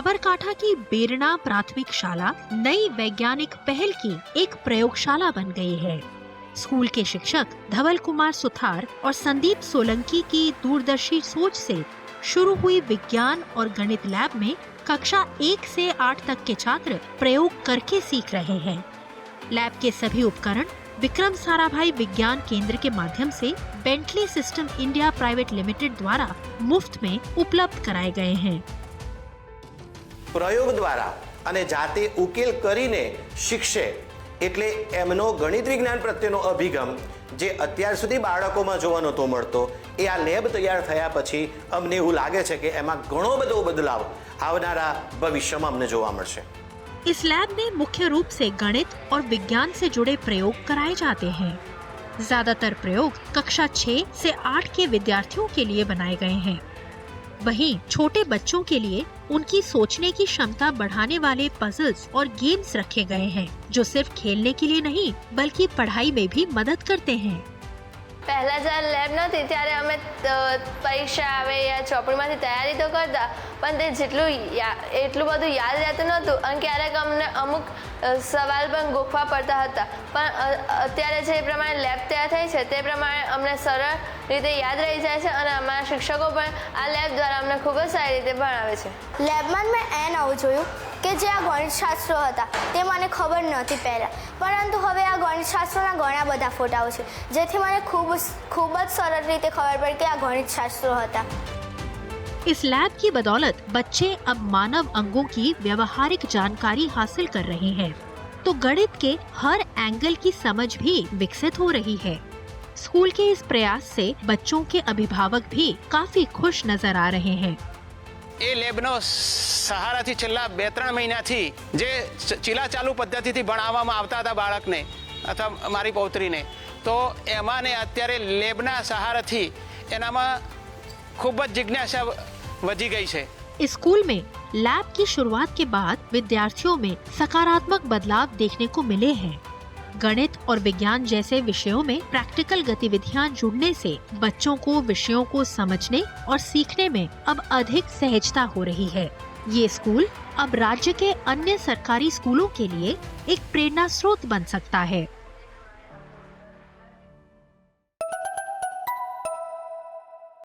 साबरकांठा की बेरना प्राथमिक शाला नई वैज्ञानिक पहल की एक प्रयोगशाला बन गई है। स्कूल के शिक्षक धवल कुमार सुथार और संदीप सोलंकी की दूरदर्शी सोच से शुरू हुई विज्ञान और गणित लैब में कक्षा 1 से 8 तक के छात्र प्रयोग करके सीख रहे हैं। लैब के सभी उपकरण विक्रम साराभाई विज्ञान केंद्र के माध्यम से Bentley system India private limited द्वारा मुफ्त में उपलब्ध कराए गए हैं। प्रयोग द्वारा અને જાતે ઉકેલ કરીને શીખશે એટલે એમનો ગણિત વિજ્ઞાન પ્રત્યેનો અભિગમ જે અત્યાર સુધી બાળકોમાં જોવા નહોતો મળતો એ આ લેબ તૈયાર થયા પછી અમને એવું લાગે છે કે એમાં ઘણો બધો બદલાવ આવનારા ભવિષ્યમાં અમને જોવા મળશે। इस लैब में मुख्य रूप से गणित और विज्ञान से जुड़े प्रयोग कराए जाते हैं। ज्यादातर प्रयोग कक्षा 6 से 8 के विद्यार्थियों के लिए बनाए गए हैं। वहीं छोटे बच्चों के लिए उनकी सोचने की क्षमता बढ़ाने वाले पजल्स और गेम्स रखे गए हैं, जो सिर्फ खेलने के लिए नहीं बल्कि पढ़ाई में भी मदद करते हैं। પહેલા જ્યારે લેબ નહોતી ત્યારે અમે પરીક્ષા આવે યા ચોપડીમાંથી તૈયારી તો કરતા, પણ તે એટલું બધું યાદ રહેતું નહોતું અને ક્યારેક અમને અમુક સવાલ પણ ગોખવા પડતા હતા। પણ અત્યારે જે પ્રમાણે લેબ તૈયાર થઈ છે તે પ્રમાણે અમને સરળ રીતે યાદ રહી જાય છે અને અમારા શિક્ષકો પણ આ લેબ દ્વારા અમને ખૂબ જ સારી રીતે ભણાવે છે। લેબમાં મેં એ નવું જોયું કે જે આ ગણિતશાસ્ત્રો હતા તે મને ખબર નહોતી પહેલાં, પરંતુ હવે આ ગણિતશાસ્ત્રોના ઘણા બધા ફોટાઓ છે જેથી મને ખૂબ જ સરળ રીતે ખબર પડી કે આ ગણિતશાસ્ત્રો હતા। इस लैब की बदौलत बच्चे अब मानव अंगों की व्यवहारिक जानकारी हासिल कर रहे हैं, तो गणित के हर एंगल की समझ भी विकसित हो रही है। स्कूल के इस प्रयास से बच्चों के अभिभावक भी काफी खुश नजर आ रहे हैं। એ લેબનો સહારાથી છેલ્લા 2-3 મહિનાથી જે ચીલાચાલુ પદ્ધતિથી ભણાવવામાં આવતા હતા બાળકને અથવા મારી પૌત્રીને, તો એમાંને અત્યારે લેબના સહારાથી એનામાં ખૂબ જ જિજ્ઞાસા વધી ગઈ છે। इस स्कूल में लैब की शुरुआत के बाद विद्यार्थियों में सकारात्मक बदलाव देखने को मिले हैं। गणित और विज्ञान जैसे विषयों में प्रैक्टिकल गतिविधियां जुड़ने से बच्चों को विषयों को समझने और सीखने में अब अधिक सहजता हो रही है। ये स्कूल अब राज्य के अन्य सरकारी स्कूलों के लिए एक प्रेरणा स्रोत बन सकता है।